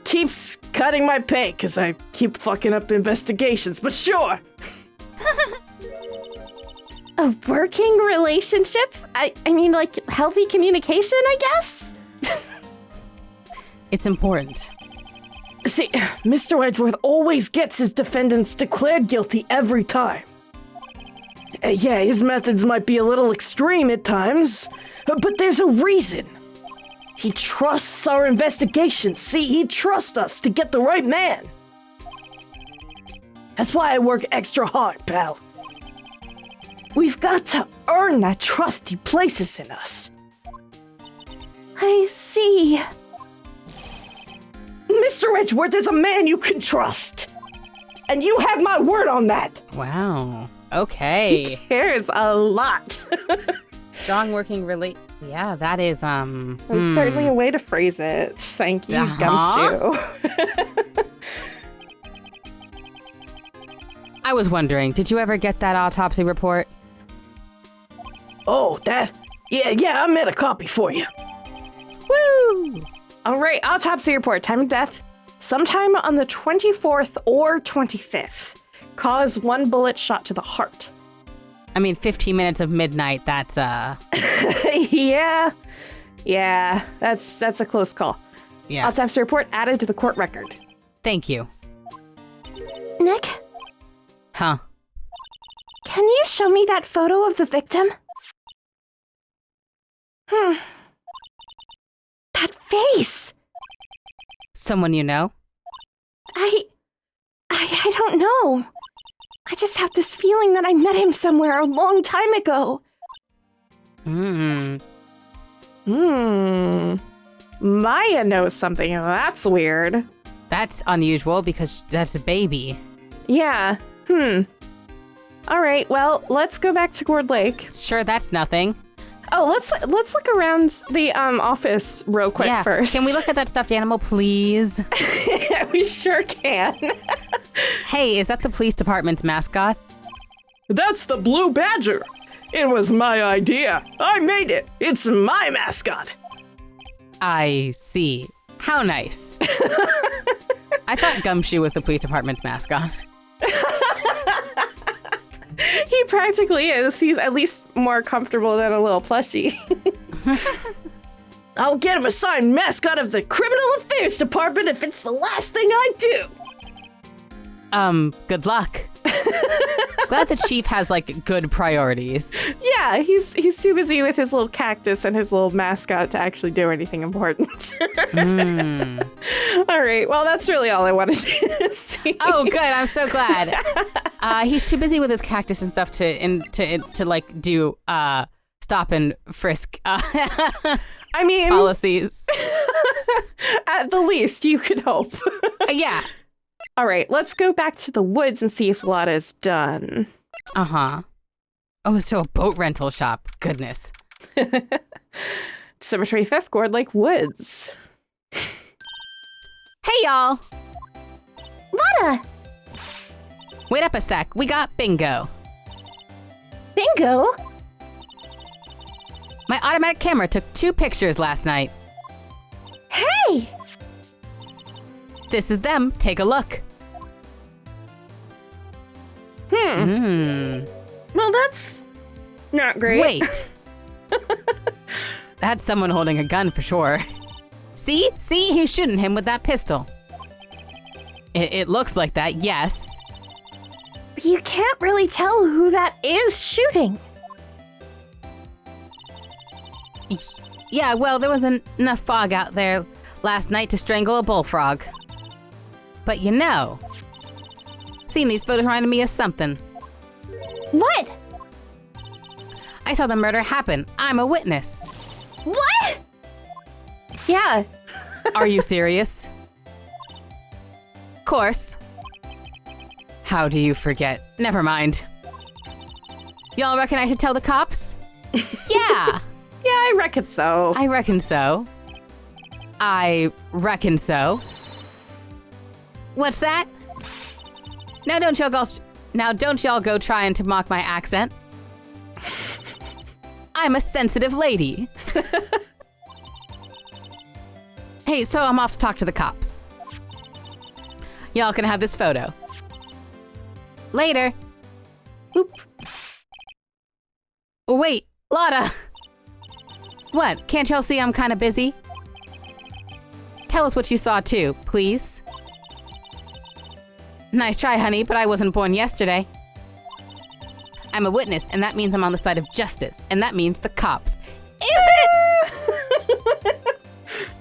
keeps cutting my pay because I keep fucking up investigations, but sure. A working relationship? I mean, like, healthy communication, I guess? It's important. See, Mr. Edgeworth always gets his defendants declared guilty every time. Yeah, his methods might be a little extreme at times, but there's a reason. He trusts our investigations. See, he trusts us to get the right man. That's why I work extra hard, pal. We've got to earn that trust he places in us. I see. Mr. Edgeworth is a man you can trust. And you have my word on that. Wow. Okay. Cares a lot. Strong working Yeah, that is, That's certainly a way to phrase it. Thank you, Gumshoe. I was wondering, did you ever get that autopsy report? Oh, that? Yeah, I made a copy for you. Woo! All right, autopsy report. Time of death, sometime on the 24th or 25th. Cause 1 bullet shot to the heart. I mean, 15 minutes of midnight, that's, Yeah, that's a close call. yeah. Autopsy report added to the court record. Thank you. Nick, Huh. can you show me that photo of the victim? That face! Someone you know? I don't know. I just have this feeling that I met him somewhere a long time ago. Maya knows something. That's weird. That's unusual because that's a baby. Yeah. All right. Well, let's go back to Gourd Lake. Sure, that's nothing. Oh, let's look around the office real quick Yeah. first. Can we look at that stuffed animal, please? Yeah, we sure can. Hey, is that the police department's mascot? That's the Blue Badger. It was my idea. I made it. It's my mascot. I see. How nice. I thought Gumshoe was the police department's mascot. He practically is. He's at least more comfortable than a little plushie. I'll get him assigned mascot of the Criminal Affairs Department if it's the last thing I do. Good luck. Glad the chief has, like, good priorities. Yeah, he's too busy with his little cactus and his little mascot to actually do anything important. All right, well, that's really all I wanted to see. Oh, good. I'm so glad. He's too busy with his cactus and stuff to like do stop and frisk I mean, policies. at the least, you could hope. Yeah. All right, let's go back to the woods and see if Lotta's done. Uh-huh. Oh, so a boat rental shop. Goodness. December 25th, Gourd Lake Woods. Hey, y'all. Lotta! Wait up a sec. We got bingo. Bingo? My automatic camera took 2 pictures last night. Hey! This is them. Take a look. Well, that's not great. Wait. That's someone holding a gun for sure. See? He's shooting him with that pistol. It looks like that, yes. But you can't really tell who that is shooting. Yeah, well, there wasn't enough fog out there last night to strangle a bullfrog. But you know, seeing these photos reminded me of something. What? I saw the murder happen. I'm a witness. What? Yeah. Are you serious? Course. How do you forget? Never mind. Y'all reckon I should tell the cops? Yeah, Yeah, I reckon so. I reckon so. I reckon so. What's that? Now don't y'all go trying to mock my accent. I'm a sensitive lady. Hey, so I'm off to talk to the cops. Y'all can have this photo. Later. Oop. Wait, Lotta. What? Can't y'all see I'm kind of busy? Tell us what you saw too, please. Nice try, honey, but I wasn't born yesterday. I'm a witness, and that means I'm on the side of justice, and that means the cops. Is it?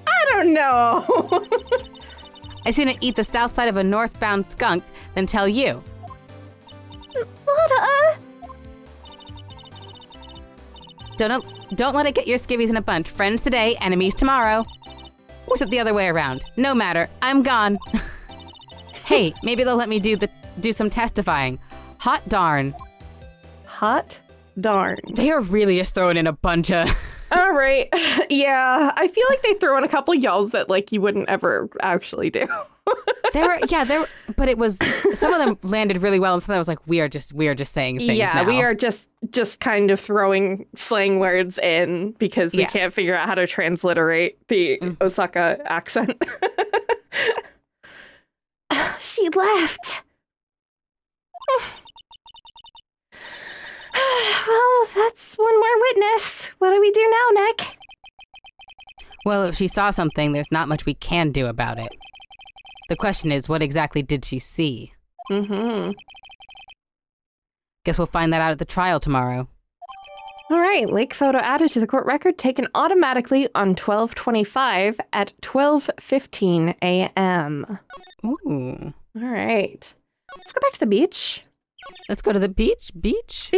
I don't know. I'd sooner eat the south side of a northbound skunk than tell you. Lotta! Don't let it get your skivvies in a bunch. Friends today, enemies tomorrow. Or is it the other way around? No matter, I'm gone. Hey, maybe they'll let me do some testifying. Hot darn. Hot darn. They are really just throwing in a bunch of... All right. Yeah, I feel like they throw in a couple yells that like you wouldn't ever actually do. But it was, some of them landed really well, and some of them was like, we are just saying things Yeah, now. we are just kind of throwing slang words in because we Yeah. can't figure out how to transliterate the Osaka accent. She left. Well, that's one more witness. What do we do now, Nick? Well, if she saw something, there's not much we can do about it. The question is, what exactly did she see? Mm-hmm. Guess we'll find that out at the trial tomorrow. All right, Lake photo added to the court record, taken automatically on 12/25 at 12:15 a.m. Ooh. All right, let's go back to the beach. Let's go to the beach. Beach.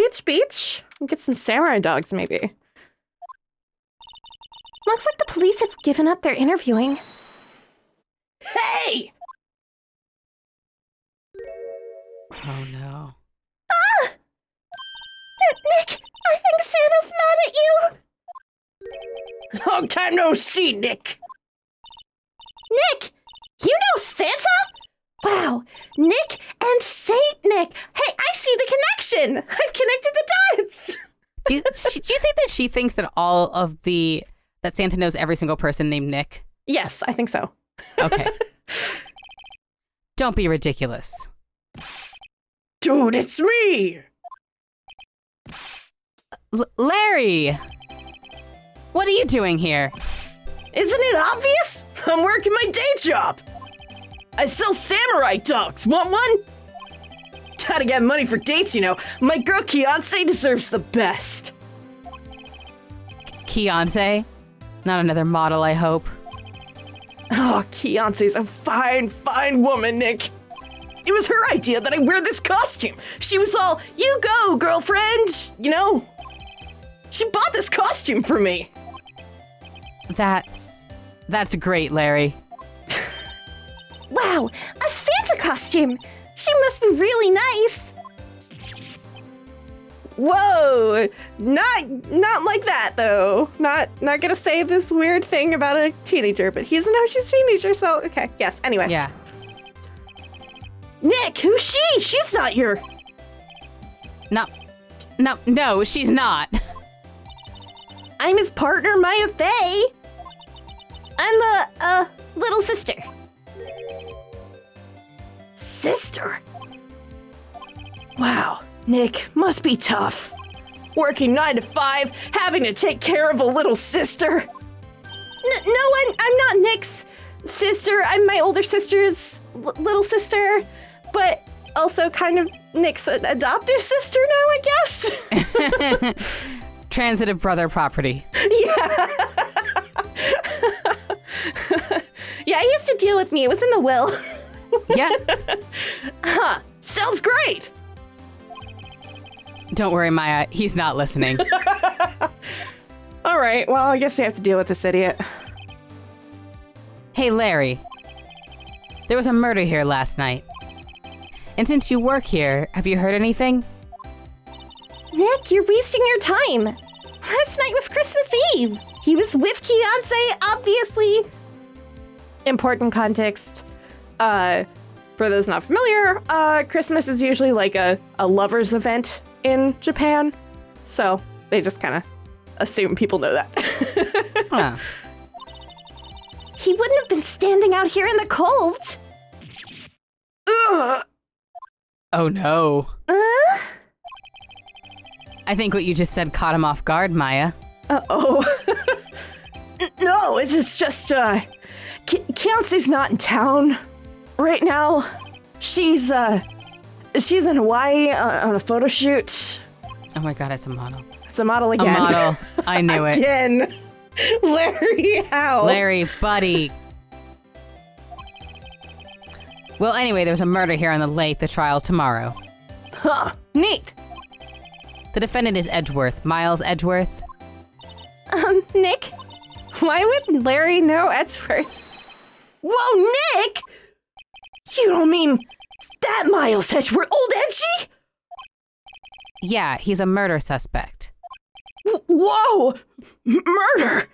And get some samurai dogs, maybe. Looks like the police have given up their interviewing. Hey! Oh no. Nick, I think Santa's mad at you. Long time no see, Nick. Nick, you know Santa? Wow, Nick and Saint Nick. Hey, I see the connection. I've connected the dots. Do you think that she thinks that that Santa knows every single person named Nick? Yes, I think so. Okay. Don't be ridiculous. Dude, it's me. Larry! What are you doing here? Isn't it obvious? I'm working my day job. I sell samurai dogs. Want one? Gotta get money for dates, you know. My girl Kiance deserves the best. Kiance? Not another model, I hope. Oh, Kiance's a fine, fine woman, Nick. It was her idea that I wear this costume. She was all, you go, girlfriend, you know. She bought this costume for me. That's great, Larry. Wow, a Santa costume. She must be really nice. Whoa, not like that though. Not gonna say this weird thing about a teenager, but he doesn't know she's a teenager, so okay. Yes. Anyway. Yeah. Nick, who's she? She's not your... No, she's not. I'm his partner, Maya Faye. I'm a little sister. Sister? Wow, Nick, must be tough. Working 9 to 5, having to take care of a little sister. No, I'm not Nick's sister. I'm my older sister's little sister, but also kind of Nick's adoptive sister now, I guess. Transitive brother property. Yeah. Yeah, he has to deal with me. It was in the will. Yeah. Huh, sounds great. Don't worry, Maya. He's not listening. All right, well, I guess we have to deal with this idiot. Hey, Larry. There was a murder here last night. And since you work here, have you heard anything? Nick, you're wasting your time. Last night was Christmas Eve. He was with Beyonce, obviously. Important context. For those not familiar, Christmas is usually like a lover's event in Japan. So they just kind of assume people know that. Huh. He wouldn't have been standing out here in the cold. Ugh. Oh no. I think what you just said caught him off guard, Maya. Uh-oh. No, it's just, Beyonce's not in town right now. She's in Hawaii on a photo shoot. Oh my god, it's a model. It's a model again. A model. I knew it. Again. Larry, how? Larry, buddy. Well, anyway, there's a murder here on the lake. The trial's tomorrow. Huh, neat. The defendant is Edgeworth. Miles Edgeworth. Nick, Why would Larry know Edgeworth? Whoa, Nick! You don't mean that Miles Edgeworth, old Edgy? Yeah, he's a murder suspect. Whoa! Murder!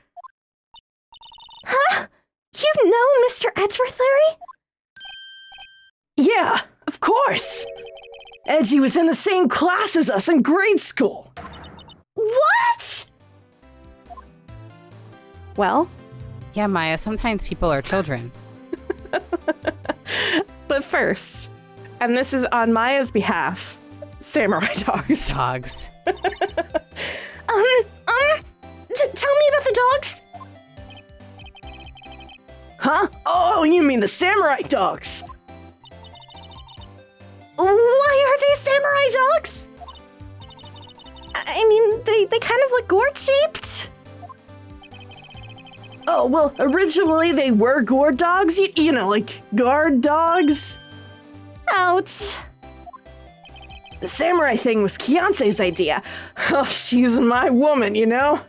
huh? You know Mr. Edgeworth, Larry? Yeah, of course. Edgy was in the same class as us in grade school. What? Well, Yeah, Maya, sometimes people are children. but first, and this is on Maya's behalf, samurai dogs. Dogs. Tell me about the dogs. Huh? Oh, you mean the samurai dogs? Why are they samurai dogs? I mean, they kind of look gourd-shaped. Oh, well, originally they were gourd dogs, you know, like guard dogs. Ouch. The samurai thing was Beyonce's idea. Oh, she's my woman, you know?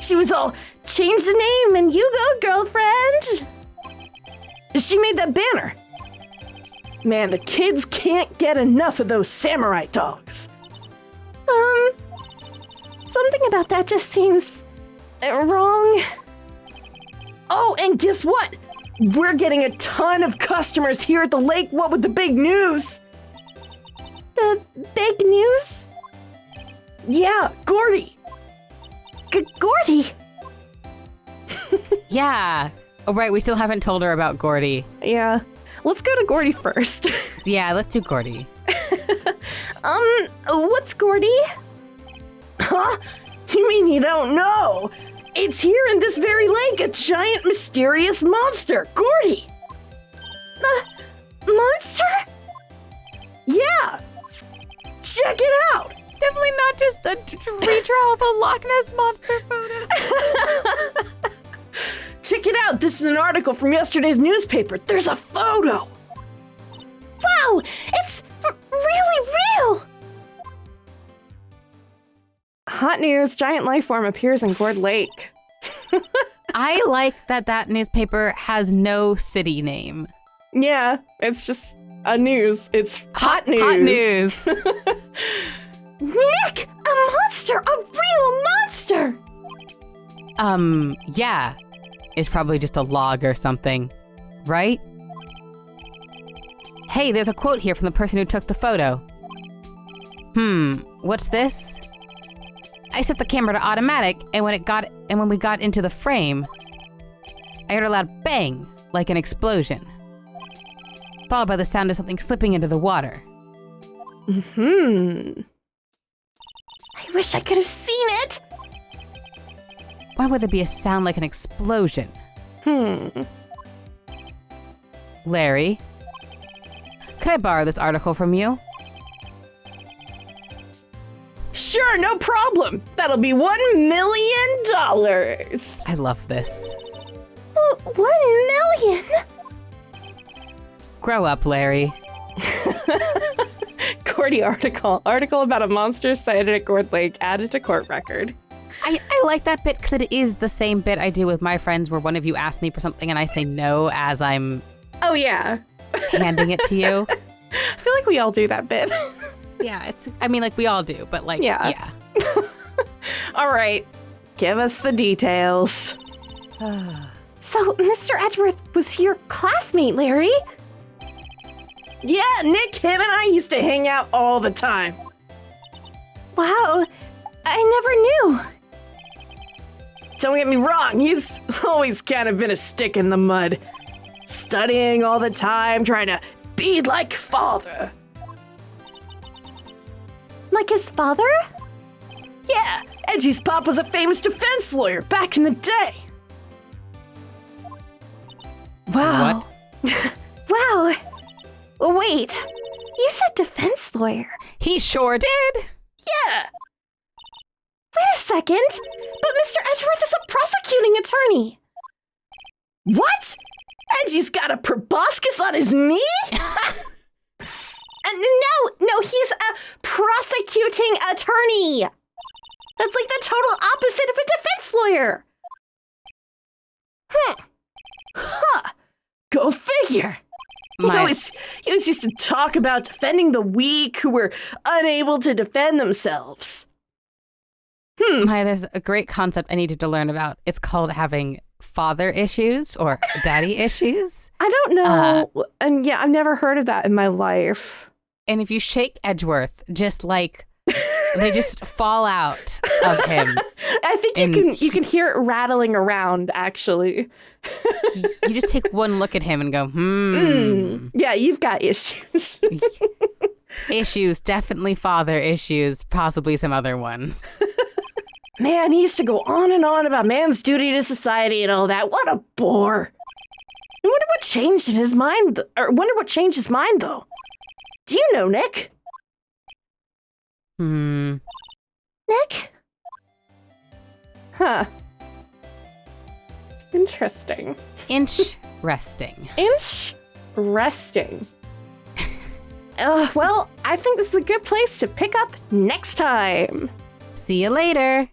She was all, Change the name and you go, girlfriend. she made that banner. Man, the kids can't get enough of those samurai dogs. Something about that just seems wrong. Oh, and guess what? We're getting a ton of customers here at the lake, what with the big news? The big news? Yeah, Gordy. Gordy. Yeah. Oh, right, we still haven't told her about Gordy. Yeah. Let's go to Gordy first. Yeah, let's do Gordy. What's Gordy? Huh? You mean you don't know? It's here in this very lake, a giant mysterious monster, Gordy. Monster? Yeah. Check it out. Definitely not just a redraw of a Loch Ness monster photo. Check it out. This is an article from yesterday's newspaper. There's a photo. Wow, it's really real. Hot news, giant life form appears in Gourd Lake. I like that newspaper has no city name. Yeah, it's just a news. It's hot news. Hot news. Nick, a monster, a real monster. Yeah. It's probably just a log or something, right? Hey, there's a quote here from the person who took the photo. What's this? I set the camera to automatic, and when we got into the frame, I heard a loud bang, like an explosion, followed by the sound of something slipping into the water. I wish I could have seen it. Why would there be a sound like an explosion? Larry, could I borrow this article from you? Sure, no problem. That'll be $1 million. I love this. 1 million? Grow up, Larry. Gordy article. Article about a monster sighted at Gourd Lake added to court record. I like that bit because it is the same bit I do with my friends where one of you asks me for something and I say no as I'm Oh, yeah. handing it to you. I feel like we all do that bit. Yeah, we all do, but yeah. All right. Give us the details. So, Mr. Edgeworth was your classmate, Larry? Yeah, Nick, him and I used to hang out all the time. Wow, I never knew. Don't get me wrong, he's always kind of been a stick in the mud. Studying all the time, trying to be like father. Like his father? Yeah, Edgy's pop was a famous defense lawyer back in the day. Wow. What? Wow. Wait, you said defense lawyer. He sure did. Yeah, Wait a second, but Mr. Edgeworth is a prosecuting attorney. what? Edgy's got a proboscis on his knee? No, he's a prosecuting attorney. That's like the total opposite of a defense lawyer. Huh. Go figure. He My- always used to talk about defending the weak who were unable to defend themselves. There's a great concept I needed to learn about. It's called having father issues or daddy issues. I don't know. And yeah, I've never heard of that in my life. And if you shake Edgeworth, just like they just fall out of him. I think you can hear it rattling around, actually. You just take one look at him and go, Yeah, you've got issues. Issues, definitely father issues, possibly some other ones. Man, he used to go on and on about man's duty to society and all that. What a bore. I wonder what changed in his mind, wonder what changed his mind, though. Do you know, Nick? Nick? Huh. Interesting. Interesting. Interesting. Well, I think this is a good place to pick up next time. See you later.